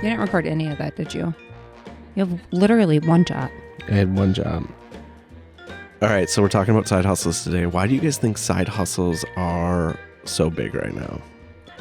You didn't record any of that, did you? You have literally one job. I had one job. All right, so we're talking about side hustles today. Why do you guys think side hustles are so big right now?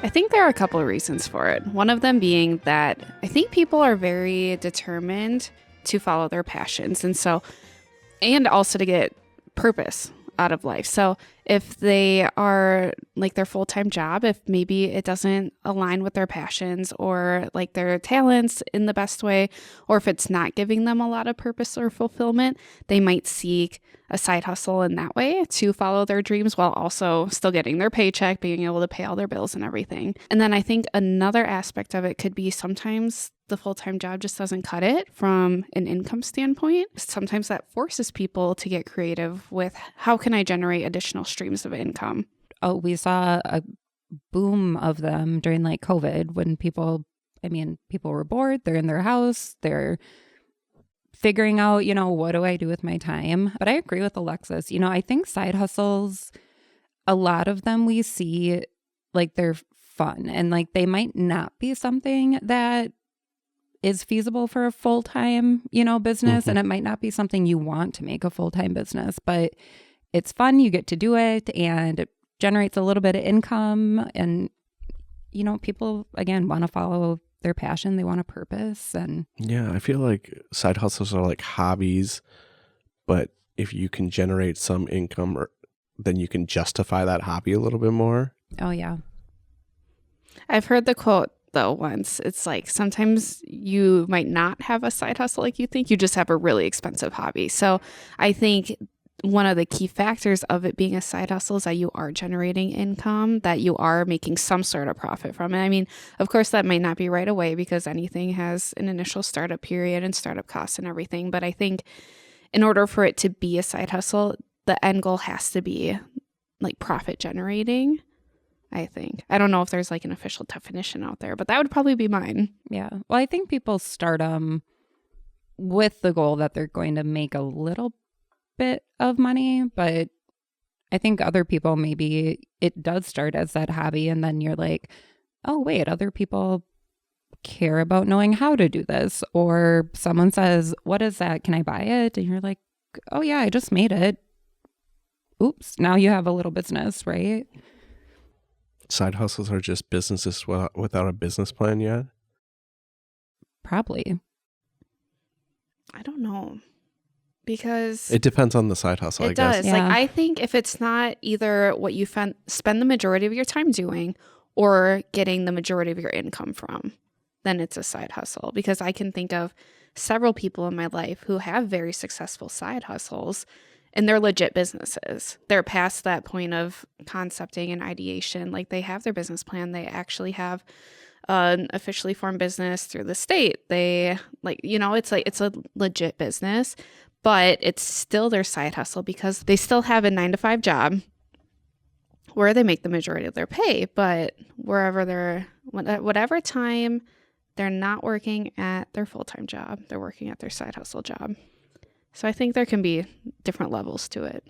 I think there are a couple of reasons for it. One of them being that I think people are very determined to follow their passions, and also to get purpose out of life. So if they are like their full-time job, if maybe it doesn't align with their passions or like their talents in the best way, or if it's not giving them a lot of purpose or fulfillment, they might seek a side hustle in that way to follow their dreams while also still getting their paycheck, being able to pay all their bills and everything. And then I think another aspect of it could be sometimes the full-time job just doesn't cut it from an income standpoint. Sometimes that forces people to get creative with how can I generate additional streams of income? Oh, we saw a boom of them during like COVID when people were bored, they're in their house, they're figuring out, what do I do with my time? But I agree with Alexis. I think side hustles, a lot of them we see like they're fun and like they might not be something that is feasible for a full-time, business. And it might not be something you want to make a full-time business, but it's fun. You get to do it and it generates a little bit of income. And, people, again, want to follow their passion. They want a purpose. And yeah, I feel like side hustles are like hobbies, but if you can generate some income, then you can justify that hobby a little bit more. Oh, yeah. I've heard the quote, though, once. It's like sometimes you might not have a side hustle like you think. You just have a really expensive hobby. So I think one of the key factors of it being a side hustle is that you are generating income, that you are making some sort of profit from it. I mean, of course, that might not be right away because anything has an initial startup period and startup costs and everything. But I think in order for it to be a side hustle, the end goal has to be like profit generating. I think. I don't know if there's like an official definition out there, but that would probably be mine. Yeah. Well, I think people start them with the goal that they're going to make a little bit of money, but I think other people, maybe it does start as that hobby and then you're like, oh, wait, other people care about knowing how to do this. Or someone says, what is that? Can I buy it? And you're like, oh, yeah, I just made it. Oops. Now you have a little business, right? Side hustles are just businesses without a business plan yet? Probably. I don't know. Because it depends on the side hustle, I guess. It does. Yeah. Like, I think if it's not either what you spend the majority of your time doing or getting the majority of your income from, then it's a side hustle. Because I can think of several people in my life who have very successful side hustles and they're legit businesses. They're past that point of concepting and ideation. Like they have their business plan. They actually have an officially formed business through the state. They it's a legit business, but it's still their side hustle because they still have a 9-to-5 job where they make the majority of their pay. But whatever time they're not working at their full-time job, they're working at their side hustle job. So I think there can be different levels to it.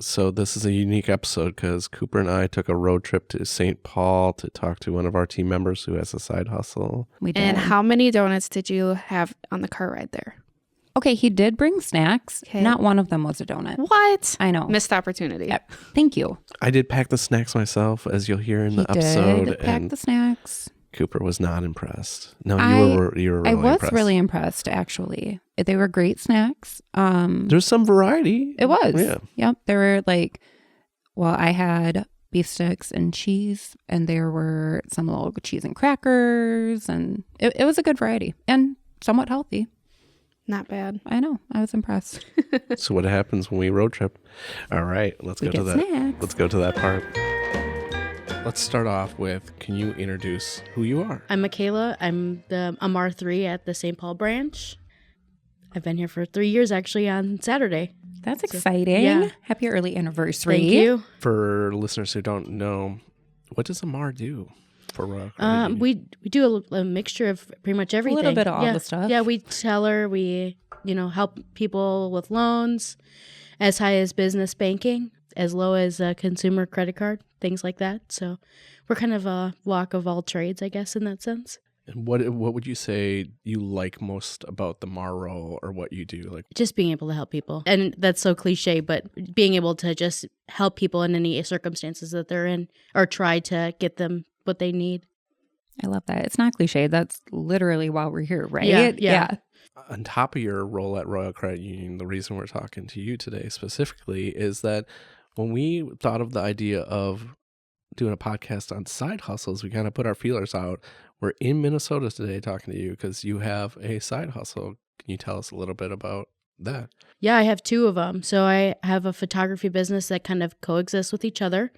So this is a unique episode because Cooper and I took a road trip to St. Paul to talk to one of our team members who has a side hustle. We did. And how many donuts did you have on the car ride there? Okay, he did bring snacks. Okay. Not one of them was a donut. What? I know. Missed opportunity. Yep. Thank you. I did pack the snacks myself, as you'll hear in the He episode. did pack the snacks. Cooper was not impressed. No, you were really I was impressed. really impressed, actually. They were great snacks. There's some variety. It was. Yeah. Yep. There were I had beef sticks and cheese, and there were some little cheese and crackers, and it was a good variety and somewhat healthy. Not bad. I know. I was impressed. So what happens when we road trip? All right, let's go to that. Snacks. Let's go to that part. Let's start off with, can you introduce who you are? I'm Mikaela. I'm R3 at the St. Paul branch. I've been here for 3 years, actually, on Saturday. That's exciting. Yeah. Happy early anniversary. Thank you. For listeners who don't know, what does Amar do for work? We do a mixture of pretty much everything. little bit of all the stuff. Yeah, we teller. We help people with loans, as high as business banking, as low as a consumer credit card things like that. So we're kind of a walk of all trades, I guess, in that sense. And what would you say you like most about the MAR role or what you do? Like, Just being able to help people. And that's so cliche, but being able to just help people in any circumstances that they're in or try to get them what they need. I love that. It's not cliche. That's literally why we're here, right? Yeah. on top of your role at Royal Credit Union, the reason we're talking to you today specifically is that when we thought of the idea of doing a podcast on side hustles, we kind of put our feelers out. We're in Minnesota today talking to you because you have a side hustle. Can you tell us a little bit about that? Yeah, I have two of them. So I have a photography business that kind of coexists with each other.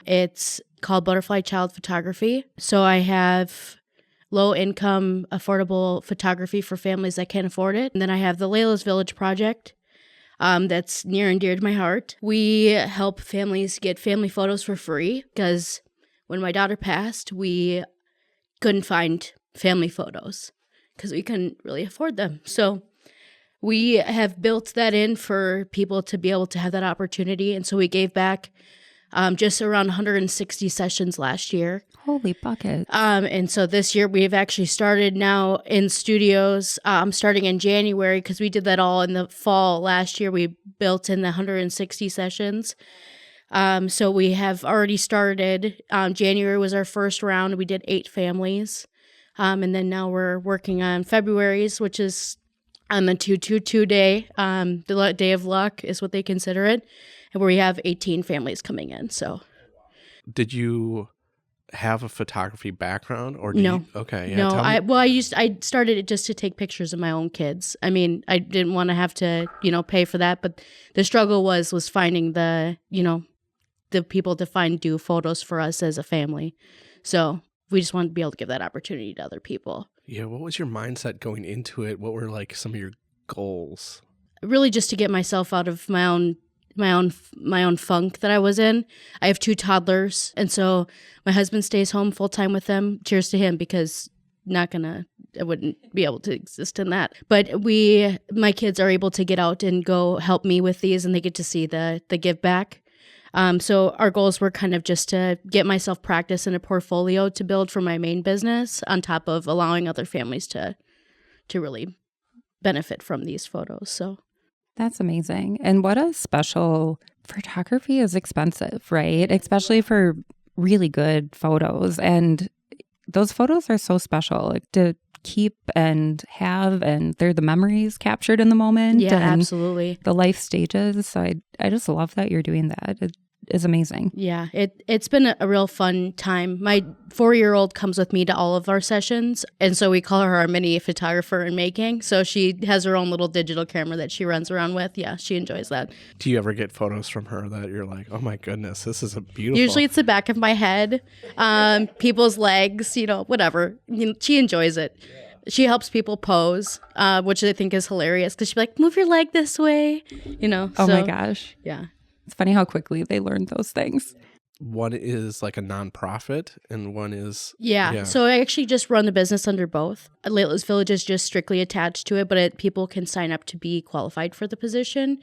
It's called Butterfly Child Photography. So I have low income, affordable photography for families that can't afford it. And then I have the Layla's Village Project. That's near and dear to my heart. We help families get family photos for free because when my daughter passed, we couldn't find family photos because we couldn't really afford them. So we have built that in for people to be able to have that opportunity. And so we gave back just around 160 sessions last year. Holy buckets. And so this year we've actually started now in studios starting in January because we did that all in the fall last year. We built in the 160 sessions. So we have already started. January was our first round. We did 8 families. And then now we're working on February's, which is on the 222 day. The day of luck is what they consider it. And where we have 18 families coming in. So, did you have a photography background or no? Okay, yeah. No, I started it just to take pictures of my own kids. I mean, I didn't want to have to pay for that, but the struggle was finding the people to do photos for us as a family. So we just wanted to be able to give that opportunity to other people. Yeah, what was your mindset going into it? What were like some of your goals? Really, just to get myself out of my own funk that I was in. I have 2 toddlers, and so my husband stays home full time with them. Cheers to him, because I wouldn't be able to exist in that. But my kids are able to get out and go help me with these, and they get to see the give back. So our goals were kind of just to get myself practice in a portfolio to build for my main business, on top of allowing other families to really benefit from these photos. So. That's amazing. And what a special photography is expensive, right? Especially for really good photos. And those photos are so special, like, to keep and have, and they're the memories captured in the moment. Yeah, and absolutely. the life stages. So I just love that you're doing that. It is amazing. Yeah, it's been a real fun time. My 4-year-old comes with me to all of our sessions, and so we call her our mini photographer in making. So she has her own little digital camera that she runs around with. Yeah, she enjoys that. Do you ever get photos from her that you're like, oh my goodness, this is a beautiful... Usually it's the back of my head, people's legs, whatever. She enjoys it. She helps people pose, which I think is hilarious, because she'll be like, move your leg this way, Oh my gosh. Yeah. It's funny how quickly they learn those things. One is like a nonprofit and one is... Yeah. So I actually just run the business under both. Layla's Village is just strictly attached to it, but people can sign up to be qualified for the position.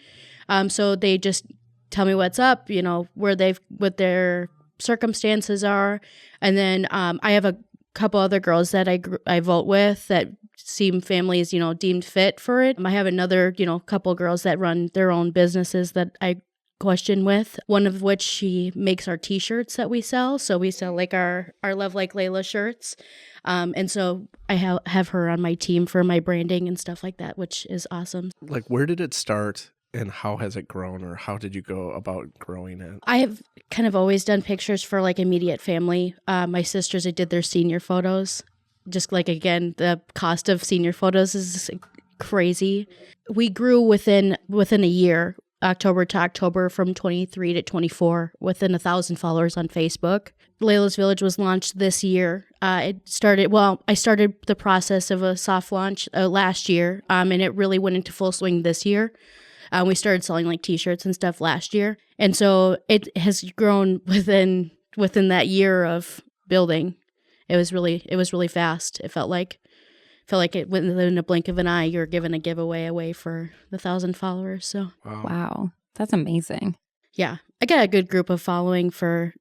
So they just tell me what's up, what their circumstances are. And then I have a couple other girls that I vote with that seem families, deemed fit for it. I have another, couple girls that run their own businesses that I question with, one of which she makes our t-shirts that we sell. So we sell like our Love Like Layla shirts. And so I have her on my team for my branding and stuff like that, which is awesome. Like, where did it start and how has it grown, or how did you go about growing it? I have kind of always done pictures for like immediate family. My sisters, I did their senior photos. Just like, again, the cost of senior photos is crazy. We grew within a year, October to October, from 23 to 24, within 1,000 followers on Facebook. Layla's Village was launched this year. I started the process of a soft launch last year, and it really went into full swing this year. We started selling like t-shirts and stuff last year. And so it has grown within that year of building. It was really fast. It felt like it within a blink of an eye, you're giving a giveaway away for the 1,000 followers. So Wow. That's amazing. Yeah. I got a good group of following for,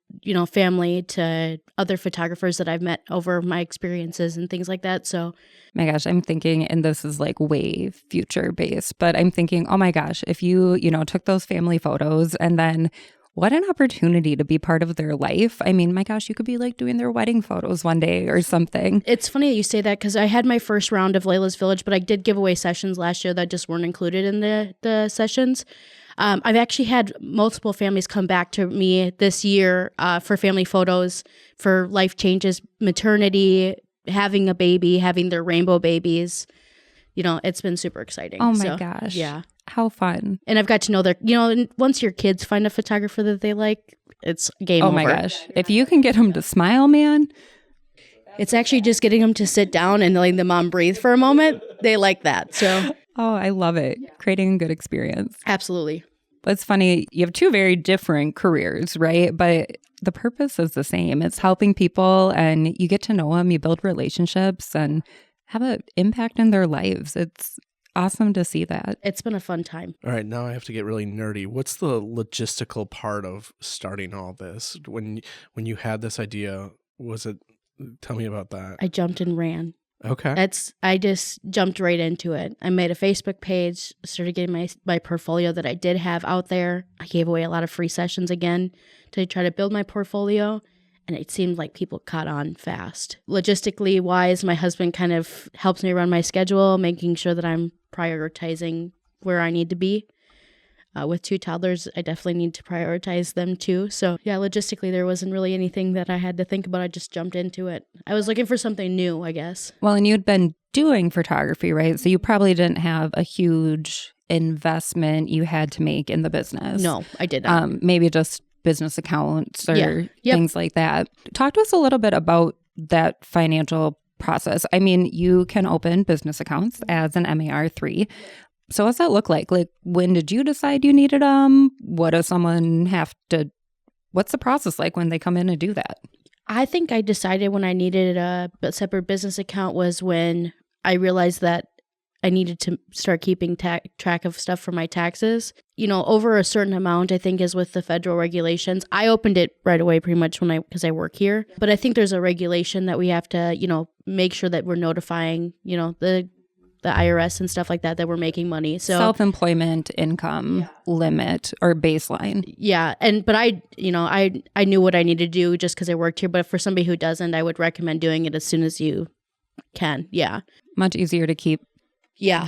family to other photographers that I've met over my experiences and things like that. So, My gosh, I'm thinking, and this is like way future based, but I'm thinking, oh my gosh, if you, took those family photos and then what an opportunity to be part of their life. I mean, my gosh, you could be like doing their wedding photos one day or something. it's funny that you say that because I had my first round of Layla's Village, but I did give away sessions last year that just weren't included in the sessions. I've actually had multiple families come back to me this year for family photos for life changes, maternity, having a baby, having their rainbow babies. It's been super exciting. Oh my gosh. Yeah. How fun. And I've got to know their, and once your kids find a photographer that they like, it's game over. Oh my gosh. If you can get them to smile, man. It's actually just getting them to sit down and letting the mom breathe for a moment. They like that. So. Oh, I love it. Creating a good experience. Absolutely. But it's funny. You have two very different careers, right? But the purpose is the same. It's helping people and you get to know them. You build relationships and have an impact in their lives. It's awesome to see that. It's been a fun time. All right, now I have to get really nerdy. What's the logistical part of starting all this? When you had this idea, tell me about that. I jumped and ran. Okay. I just jumped right into it. I made a Facebook page, started getting my portfolio that I did have out there. I gave away a lot of free sessions again to try to build my portfolio. And it seemed like people caught on fast. Logistically wise, my husband kind of helps me run my schedule, making sure that I'm prioritizing where I need to be. With 2 toddlers, I definitely need to prioritize them too. So yeah, logistically, there wasn't really anything that I had to think about. I just jumped into it. I was looking for something new, I guess. Well, and you'd been doing photography, right? So you probably didn't have a huge investment you had to make in the business. No, I did not. Maybe just business accounts or Yeah. Yep. things like that. Talk to us a little bit about that financial process. I mean, you can open business accounts as an MAR3. So what's that look like? Like, when did you decide you needed them? What does someone what's the process like when they come in and do that? I think I decided when I needed a separate business account was when I realized that I needed to start keeping track of stuff for my taxes. Over a certain amount, I think, is with the federal regulations. I opened it right away pretty much because I work here. But I think there's a regulation that we have to, make sure that we're notifying, the IRS and stuff like that we're making money. So self-employment income limit or baseline. Yeah. But I knew what I needed to do just because I worked here. But for somebody who doesn't, I would recommend doing it as soon as you can. Yeah. Much easier to keep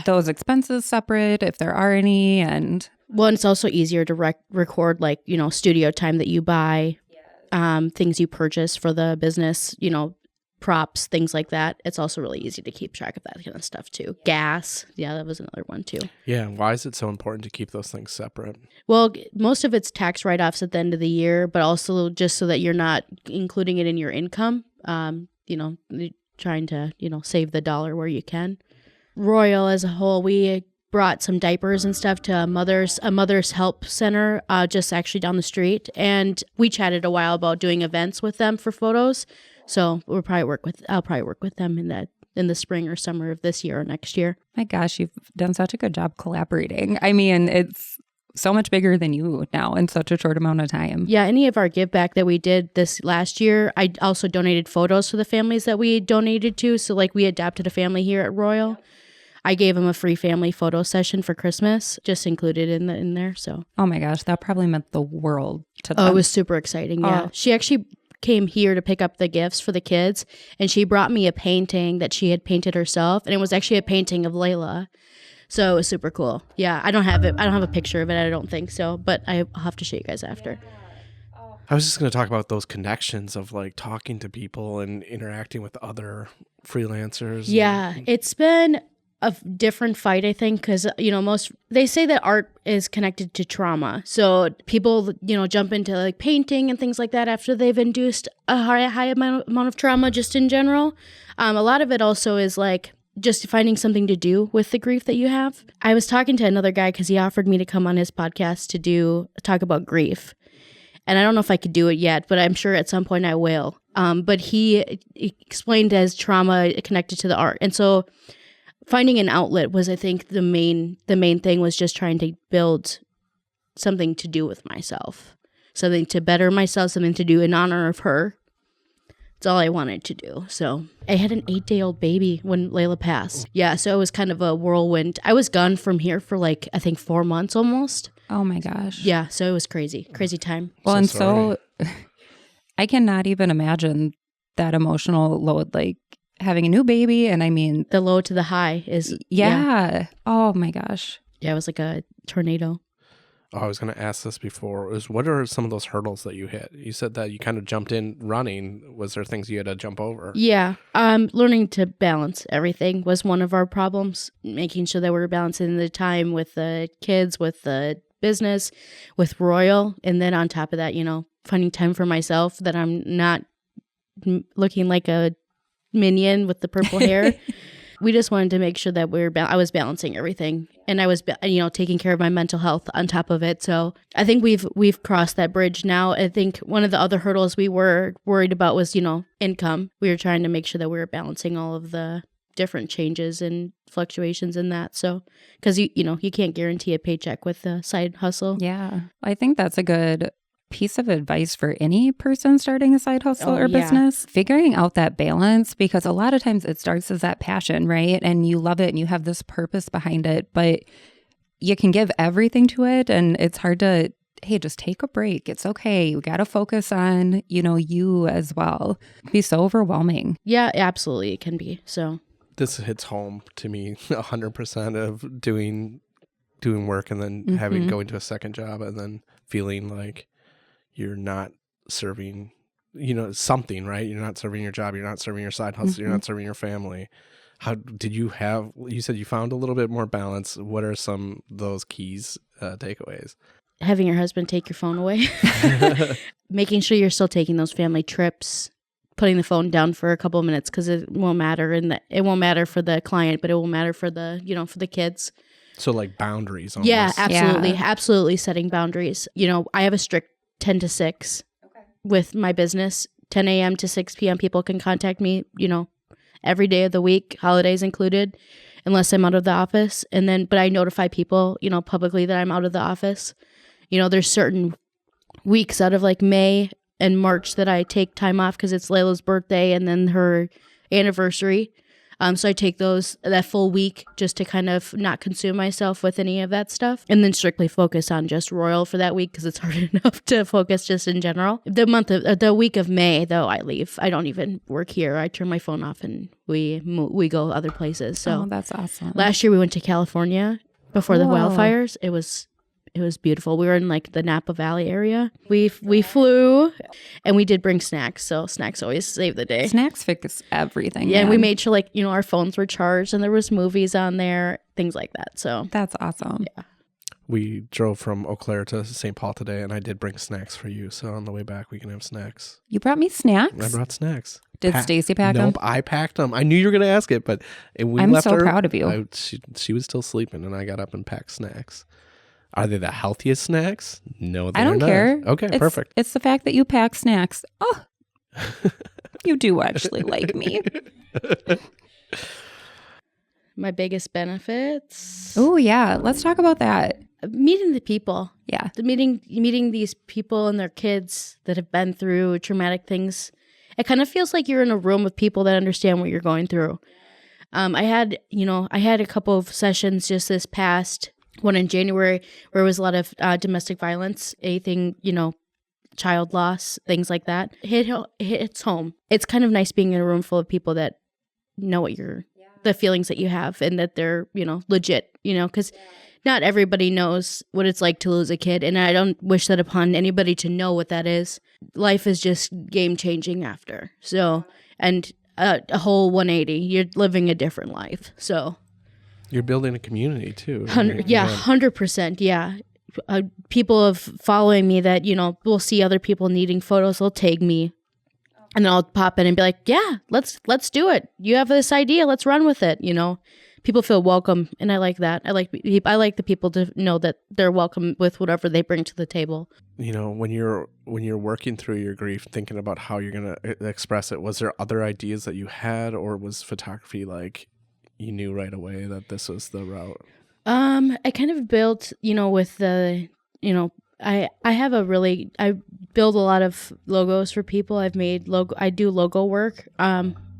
those expenses separate if there are any. And well, it's also easier to record studio time that you buy, things you purchase for the business, props, things like that. It's also really easy to keep track of that kind of stuff too. Gas. Yeah, that was another one too. Yeah. Why is it so important to keep those things separate? Well, most of it's tax write-offs at the end of the year, but also just so that you're not including it in your income. Trying to, save the dollar where you can. Royal as a whole, we brought some diapers and stuff to a mother's help center just actually down the street. And we chatted a while about doing events with them for photos. So I'll probably work with them in the spring or summer of this year or next year. My gosh, you've done such a good job collaborating. I mean, it's so much bigger than you now in such a short amount of time. Yeah, any of our give back that we did this last year, I also donated photos for the families that we donated to. So we adopted a family here at Royal. I gave them a free family photo session for Christmas, just included in there. So, oh my gosh, that probably meant the world to them. Oh, it was super exciting. Yeah, she actually came here to pick up the gifts for the kids, and she brought me a painting that she had painted herself, and it was actually a painting of Layla. So it was super cool. Yeah, I don't have a picture of it. I don't think so, but I'll have to show you guys after. I was just going to talk about those connections of talking to people and interacting with other freelancers. Yeah, it's been a different fight, I think, because, they say that art is connected to trauma. So people, jump into painting and things like that after they've induced a high amount of trauma just in general. A lot of it also is just finding something to do with the grief that you have. I was talking to another guy because he offered me to come on his podcast to talk about grief. And I don't know if I could do it yet, but I'm sure at some point I will. But he explained as trauma connected to the art. And so finding an outlet was, I think, the main thing was just trying to build something to do with myself, something to better myself, something to do in honor of her. It's all I wanted to do. So I had an 8-day-old baby when Layla passed. Yeah, so it was kind of a whirlwind. I was gone from here for like, I think 4 months almost. Oh my gosh. Yeah, so it was crazy time. Well, So and sorry. so I cannot even imagine that emotional load, like having a new baby. And I mean, The low to the high is, yeah. Oh my gosh. Yeah, it was like a tornado. Oh, I was going to ask this before. What are some of those hurdles that you hit? You said that you kind of jumped in running. Was there things you had to jump over? Yeah, learning to balance everything was one of our problems, making sure that we were balancing the time with the kids, with the business, with Royal, and then on top of that, finding time for myself, that I'm not looking like a minion with the purple hair. We just wanted to make sure that I was balancing everything, and I was, taking care of my mental health on top of it. So I think we've crossed that bridge now. I think one of the other hurdles we were worried about was, income. We were trying to make sure that we were balancing all of the different changes and fluctuations in that. So, because you can't guarantee a paycheck with a side hustle. Yeah. I think that's a good piece of advice for any person starting a side hustle or business, figuring out that balance, because a lot of times it starts as that passion, right? And you love it and you have this purpose behind it, but you can give everything to it and it's hard to, hey, just take a break. It's okay. You got to focus on, you as well. It'd be so overwhelming. Yeah, absolutely. It can be. So This hits home to me 100% of doing work and then having going to a second job and then feeling like you're not serving, something, right? You're not serving your job. You're not serving your side hustle. You're not serving your family. How did you said you found a little bit more balance. What are some of those keys, takeaways? having your husband take your phone away, making sure you're still taking those family trips, putting the phone down for a couple of minutes because it won't matter, and it won't matter for the client, but it will matter for the for the kids. So like boundaries. Almost. Yeah, absolutely. Yeah. Absolutely setting boundaries. I have a strict 10 to 6 with my business. 10 a.m. to 6 p.m. people can contact me, every day of the week, holidays included, unless I'm out of the office. But I notify people, publicly that I'm out of the office. There's certain weeks out of like May and March that I take time off because it's Layla's birthday and then her anniversary. So I take that full week just to kind of not consume myself with any of that stuff, and then strictly focus on just Royal for that week because it's hard enough to focus just in general. The week of May though, I leave. I don't even work here. I turn my phone off and we go other places. So that's awesome. Last year we went to California before the wildfires. It was beautiful. We were in like the Napa Valley area. We flew, and we did bring snacks. So snacks always save the day. Snacks fix everything. Yeah, man. and we made sure our phones were charged and there was movies on there, things like that. So that's awesome. Yeah. We drove from Eau Claire to St. Paul today, and I did bring snacks for you. So on the way back, we can have snacks. You brought me snacks? I brought snacks. Did Stacy pack them? Nope, I packed them. I knew you were going to ask it, but I'm left so her, proud of you. She was still sleeping, and I got up and packed snacks. Are they the healthiest snacks? No, they're I don't not. care. Okay, perfect. It's the fact that you pack snacks. Oh, you do actually like me. My biggest benefits. Oh, yeah. Let's talk about that. Meeting the people. Yeah. Meeting these people and their kids that have been through traumatic things. It kind of feels like you're in a room with people that understand what you're going through. I had a couple of sessions just this past one in January where it was a lot of domestic violence, anything, child loss, things like that. It hits home. It's kind of nice being in a room full of people that know what the feelings that you have and that they're, legit, because not everybody knows what it's like to lose a kid. And I don't wish that upon anybody to know what that is. Life is just game changing after. So, and a whole 180, you're living a different life. So. You're building a community too. 100%. Yeah. People of following me that, will see other people needing photos. They'll tag me and then I'll pop in and be like, yeah, let's do it. You have this idea. Let's run with it. People feel welcome. And I like that. I like the people to know that they're welcome with whatever they bring to the table. When you're working through your grief, thinking about how you're going to express it, was there other ideas that you had, or was photography like, you knew right away that this was the route? I kind of built, with the I have I build a lot of logos for people. I do logo work,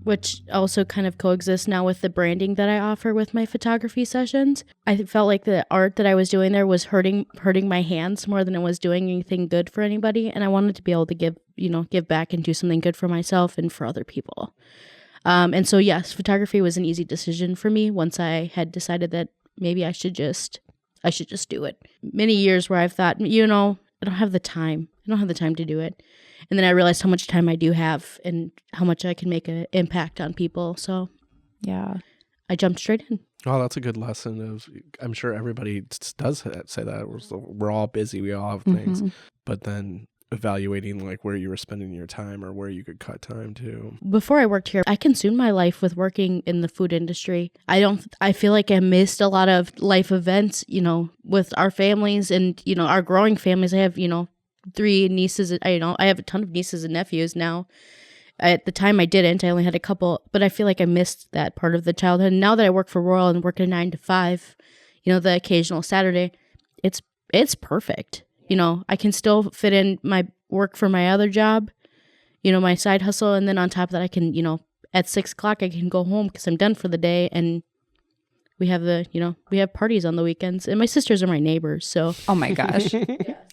which also kind of coexists now with the branding that I offer with my photography sessions. I felt like the art that I was doing there was hurting my hands more than it was doing anything good for anybody, and I wanted to be able to give back and do something good for myself and for other people. And so yes, photography was an easy decision for me once I had decided that maybe I should just do it. Many years where I've thought, I don't have the time. I don't have the time to do it. And then I realized how much time I do have and how much I can make an impact on people. So Yeah. I jumped straight in. Oh, that's a good lesson. I'm sure everybody does say that. We're all busy. We all have things. Mhm. But then evaluating like where you were spending your time or where you could cut time to. Before I worked here, I consumed my life with working in the food industry. I feel like I missed a lot of life events, with our families and, our growing families. I have, 3 nieces. I have a ton of nieces and nephews now. At the time I didn't. I only had a couple, but I feel like I missed that part of the childhood. And now that I work for Royal and work a 9 to 5, the occasional Saturday, it's perfect. I can still fit in my work for my other job, my side hustle. And then on top of that, I can, at 6 o'clock, I can go home because I'm done for the day. And we have we have parties on the weekends. And my sisters are my neighbors. So, Oh my gosh.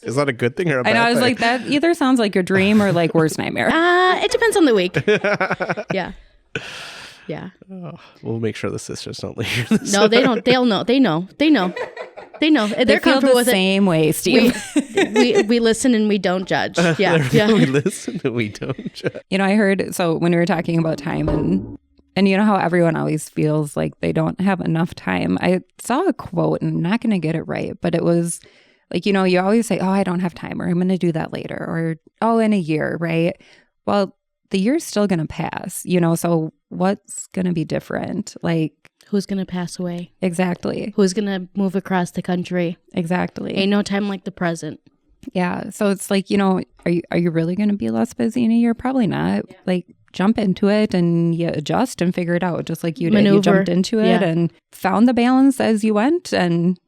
Is that a good thing or a I bad know. I was thing? like, that either sounds like your dream or like worst nightmare. it depends on the week. Yeah. Yeah. Oh, we'll make sure the sisters don't hear this. No, they don't. They'll know. They know. They They're feel comfortable the with it. same way, Steve. We listen and we don't judge. Yeah. Yeah. We listen and we don't judge. I heard, so when we were talking about time and you know how everyone always feels like they don't have enough time. I saw a quote and I'm not going to get it right, but it was like, you always say, oh, I don't have time or I'm going to do that later or, oh, in a year, right? Well, the year's still going to pass, so what's going to be different? Like, Who's going to pass away? exactly. Who's going to move across the country? Exactly. Ain't no time like the present. Yeah. So it's like, are you really going to be less busy in a year? Probably not. Yeah. Like, jump into it and you adjust and figure it out just like you did. Maneuver. You jumped into it and found the balance as you went and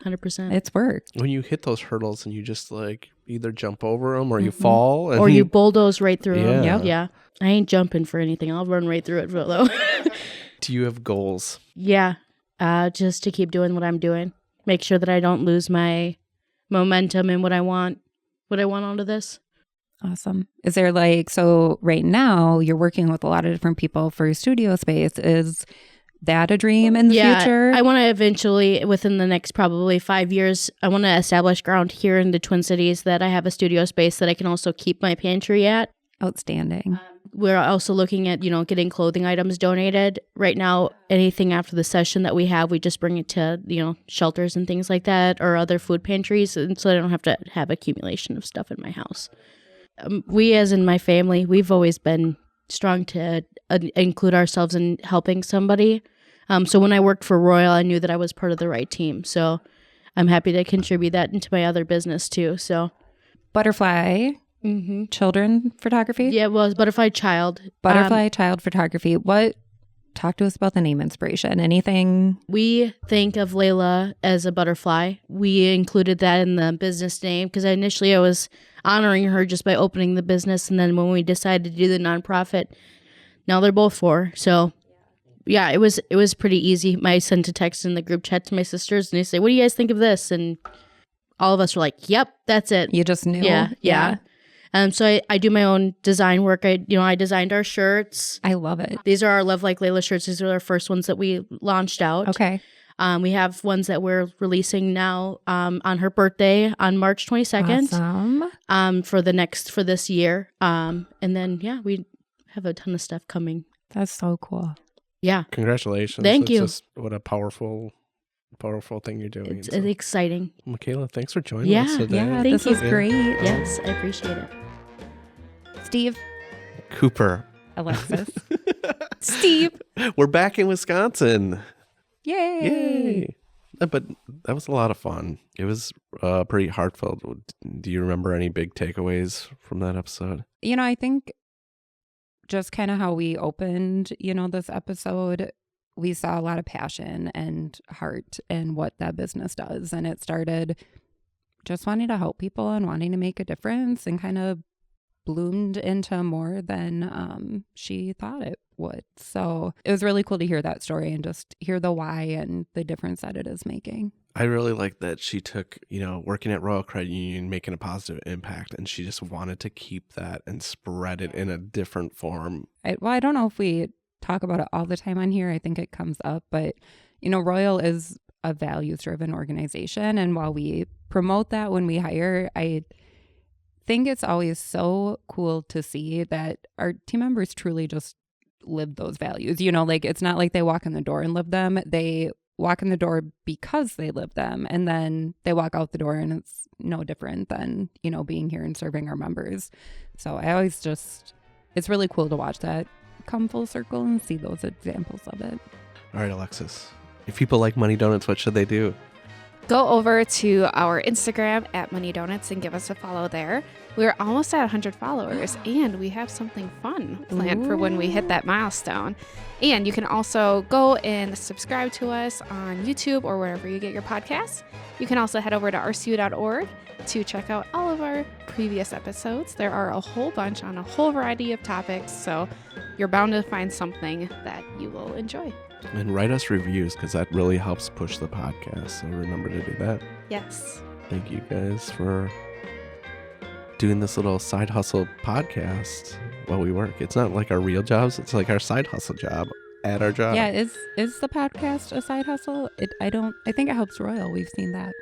100%. it's worked. When you hit those hurdles and you just like either jump over them or you fall. And or you bulldoze right through them. Yeah. Yeah. I ain't jumping for anything. I'll run right through it though. Do you have goals? Yeah. Just to keep doing what I'm doing. Make sure that I don't lose my momentum in what I want out of this. Awesome. Is there so right now you're working with a lot of different people for studio space. Is that a dream in the future? I want to eventually, within the next probably 5 years, I want to establish ground here in the Twin Cities that I have a studio space that I can also keep my pantry at. Outstanding. We're also looking at, getting clothing items donated. Right now, anything after the session that we have, we just bring it to, shelters and things like that or other food pantries. And so I don't have to have accumulation of stuff in my house. We, as in my family, we've always been strong to include ourselves in helping somebody. So when I worked for Royal, I knew that I was part of the right team. So I'm happy to contribute that into my other business too. So Butterfly children photography? Yeah, well, it's Butterfly Child. Butterfly child photography. Talk to us about the name inspiration. Anything? We think of Layla as a butterfly. We included that in the business name because initially I was honoring her just by opening the business. And then when we decided to do the nonprofit, now they're both 4. So yeah, it was pretty easy. I sent a text in the group chat to my sisters and they say, what do you guys think of this? And all of us were like, yep, that's it. You just knew. Yeah. So I do my own design work. I designed our shirts. I love it. These are our Love Like Layla shirts. These are our first ones that we launched out. Okay. We have ones that we're releasing now on her birthday on March 22nd. Awesome. For this year. And then we have a ton of stuff coming. That's so cool. Yeah. Congratulations. Thank you. Just what a powerful thing you're doing. It's exciting. Mikaela, thanks for joining us today. Yeah, Thank this you. is great. Yes, I appreciate it. Steve. Cooper. Alexis. Steve. We're back in Wisconsin. Yay. But that was a lot of fun. It was pretty heartfelt. Do you remember any big takeaways from that episode? I think just kind of how we opened, this episode, we saw a lot of passion and heart in what that business does. And it started just wanting to help people and wanting to make a difference, and kind of bloomed into more than she thought it would. So it was really cool to hear that story and just hear the why and the difference that it is making. I really like that she took, working at Royal Credit Union, making a positive impact, and she just wanted to keep that and spread it in a different form. I don't know if we talk about it all the time on here. I think it comes up, but Royal is a values-driven organization, and while we promote that when we hire, I think it's always so cool to see that our team members truly just live those values. Like, it's not like they walk in the door and live them. They walk in the door because they live them, and then they walk out the door, and it's no different than, being here and serving our members. So I always it's really cool to watch that come full circle and see those examples of it. All right, Alexis, if people like Money Donuts, what should they do? Go over to our Instagram at Money Donuts and give us a follow there. We're almost at 100 followers, and we have something fun planned for when we hit that milestone. And you can also go and subscribe to us on YouTube or wherever you get your podcasts. You can also head over to rcu.org to check out all of our previous episodes. There are a whole bunch on a whole variety of topics, so you're bound to find something that you will enjoy. And write us reviews, because that really helps push the podcast. So remember to do that. Yes. Thank you guys for doing this little side hustle podcast while we work. It's not like our real jobs. It's like our side hustle job at our job. Yeah, is the podcast a side hustle? I think it helps Royal. We've seen that.